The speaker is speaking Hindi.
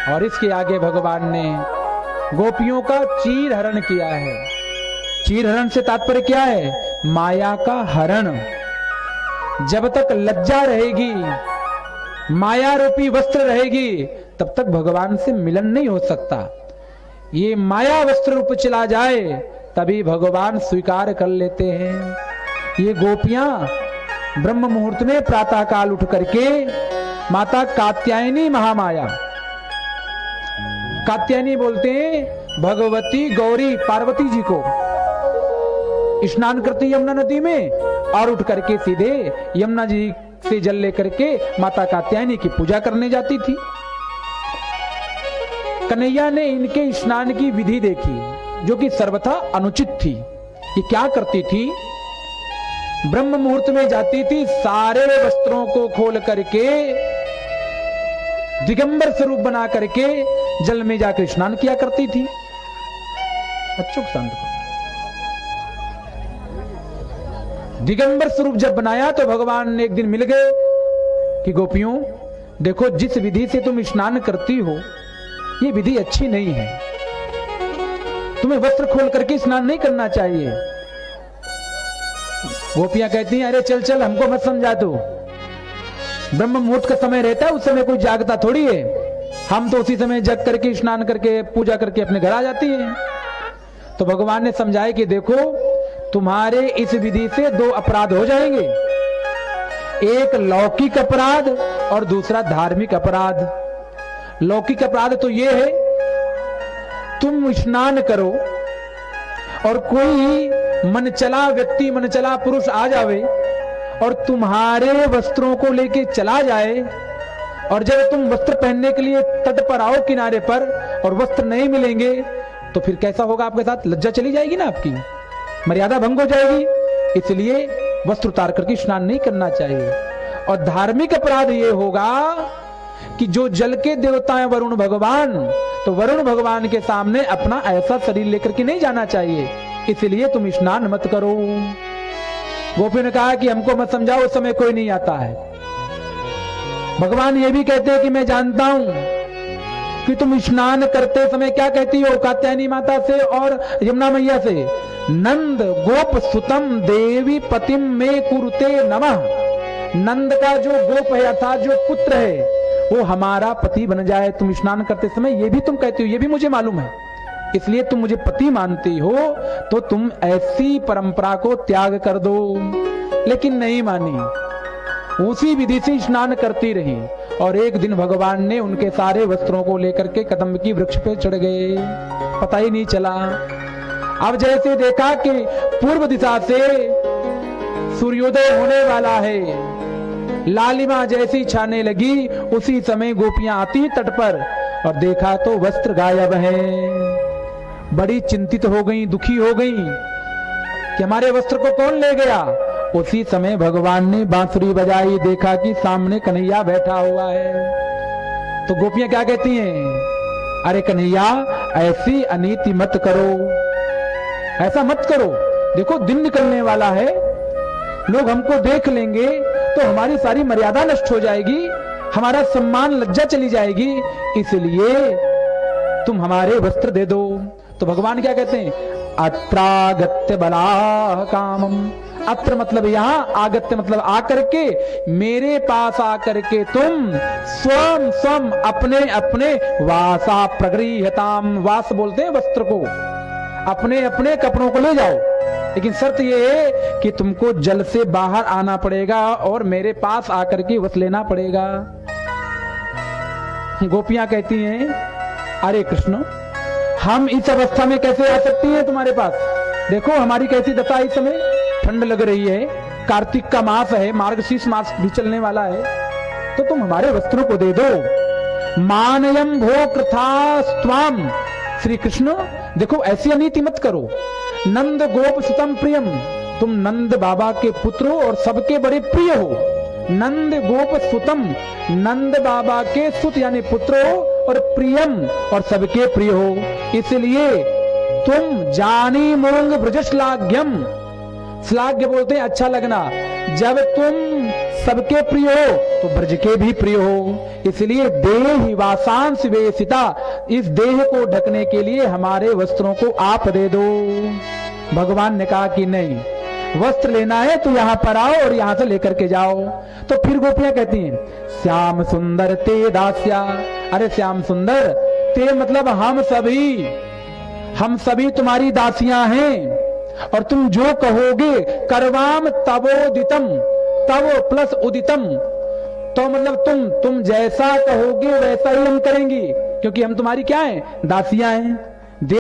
और इसके आगे भगवान ने गोपियों का चीर हरण किया है। चीर हरण से तात्पर्य क्या है? माया का हरण। जब तक लज्जा रहेगी, माया रूपी वस्त्र रहेगी, तब तक भगवान से मिलन नहीं हो सकता। ये माया वस्त्र रूप चला जाए तभी भगवान स्वीकार कर लेते हैं। ये गोपियां ब्रह्म मुहूर्त में प्रातः काल उठ करके माता कात्यायनी महामाया, कात्यायनी बोलते हैं भगवती गौरी पार्वती जी को, स्नान करती यमुना नदी में और उठ करके सीधे यमुना जी से जल लेकर के माता कात्यायनी की पूजा करने जाती थी। कन्हैया ने इनके स्नान की विधि देखी जो कि सर्वथा अनुचित थी। ये क्या करती थी? ब्रह्म मुहूर्त में जाती थी, सारे वस्त्रों को खोल करके दिगंबर स्वरूप बना करके जल में जाकर स्नान किया करती थी। बच्चों को शांत करो। दिगंबर स्वरूप जब बनाया तो भगवान ने एक दिन मिल गए कि गोपियों देखो, जिस विधि से तुम स्नान करती हो ये विधि अच्छी नहीं है, तुम्हें वस्त्र खोल करके स्नान नहीं करना चाहिए। गोपियां कहती हैं अरे चल चल, हमको मत समझा तू, ब्रह्म मुहूर्त का समय रहता है, उस समय कोई जागता थोड़ी है, हम तो उसी समय जग करके स्नान करके पूजा करके अपने घर आ जाती हैं। तो भगवान ने समझाया कि देखो, तुम्हारे इस विधि से दो अपराध हो जाएंगे, एक लौकिक अपराध और दूसरा धार्मिक अपराध। लौकिक अपराध तो ये है, तुम स्नान करो और कोई मनचला व्यक्ति, मनचला पुरुष आ जावे और तुम्हारे वस्त्रों को लेके चला जाए, और जब तुम वस्त्र पहनने के लिए तट पर आओ किनारे पर और वस्त्र नहीं मिलेंगे तो फिर कैसा होगा आपके साथ? लज्जा चली जाएगी ना, आपकी मर्यादा भंग हो जाएगी। इसलिए वस्त्र उतार करके स्नान नहीं करना चाहिए। और धार्मिक अपराध ये होगा कि जो जल के देवता है वरुण भगवान, तो वरुण भगवान के सामने अपना ऐसा शरीर लेकर के नहीं जाना चाहिए, इसलिए तुम स्नान मत करो। गोपी ने कहा कि हमको मत समझाओ, उस समय कोई नहीं आता है। भगवान ये भी कहते हैं कि मैं जानता हूं कि तुम स्नान करते समय क्या कहती हो कात्यायनी माता से और यमुना मैया से, नंद गोप सुतम देवी पतिम में कुरुते नमः। नंद का जो गोप है अर्थात जो पुत्र है वो हमारा पति बन जाए। तुम स्नान करते समय ये भी तुम कहती हो, ये भी मुझे मालूम है, इसलिए तुम मुझे पति मानती हो, तो तुम ऐसी परंपरा को त्याग कर दो। लेकिन नहीं मानी, उसी विधि से स्नान करती रही और एक दिन भगवान ने उनके सारे वस्त्रों को लेकर के कदम्ब की वृक्ष पे चढ़ गए, पता ही नहीं चला। अब जैसे देखा कि पूर्व दिशा से सूर्योदय होने वाला है, लालिमा जैसी छाने लगी, उसी समय गोपियां आती तट पर और देखा तो वस्त्र गायब है। बड़ी चिंतित हो गई, दुखी हो गई कि हमारे वस्त्र को कौन ले गया। उसी समय भगवान ने बांसुरी बजाई, देखा कि सामने कन्हैया बैठा हुआ है। तो गोपियां क्या कहती हैं? अरे कन्हैया, ऐसी अनीति मत करो, ऐसा मत करो, देखो दिन निकलने वाला है, लोग हमको देख लेंगे तो हमारी सारी मर्यादा नष्ट हो जाएगी, हमारा सम्मान लज्जा चली जाएगी, इसलिए तुम हमारे वस्त्र दे दो। तो भगवान क्या कहते हैं? अत्रागत्य बलाह कामम। अत्र मतलब यहां, आगत्य मतलब आकर के, मेरे पास आकर के तुम स्वम स्वम अपने अपने वासा प्रगृहताम, वास बोलते हैं वस्त्र को, अपने अपने कपड़ों को ले जाओ, लेकिन शर्त यह है कि तुमको जल से बाहर आना पड़ेगा और मेरे पास आकर के वस्त्र लेना पड़ेगा। गोपियां कहती हैं अरे कृष्ण, हम इस अवस्था में कैसे आ सकती हैं तुम्हारे पास? देखो हमारी कैसी दशा, इस समय ठंड लग रही है, कार्तिक का मास है, मार्गशीर्ष मास भी चलने वाला है, तो तुम हमारे वस्त्रों को दे दो। मानयम भो कृथास्त्वाम। श्री कृष्ण देखो, ऐसी अनीति मत करो। नंद गोप सुतम प्रियम, तुम नंद बाबा के पुत्र हो और सबके बड़े प्रिय हो। नंद गोप सुतम, नंद बाबा के सुत यानी पुत्र हो और प्रियम और सबके प्रिय हो, इसलिए तुम जानी मूंग ब्रज श्लाघ्यम। श्लाघ्य बोलते हैं अच्छा लगना। जब तुम सबके प्रिय हो तो ब्रज के भी प्रिय हो। इसलिए देहि वासांस वेशिता, इस देह को ढकने के लिए हमारे वस्त्रों को आप दे दो। भगवान ने कहा कि नहीं, वस्त्र लेना है तो यहां पर आओ और यहां से लेकर के जाओ। तो फिर गोपियां कहती हैं श्याम सुंदर ते दास्या। अरे श्याम सुंदर, ते मतलब हम सभी तुम्हारी दासियां हैं, और तुम जो कहोगे करवाम तवोदितम, तव प्लस उदितम, तो मतलब तुम जैसा कहोगे वैसा ही हम करेंगे, क्योंकि हम तुम्हारी क्या है, दासियां हैं।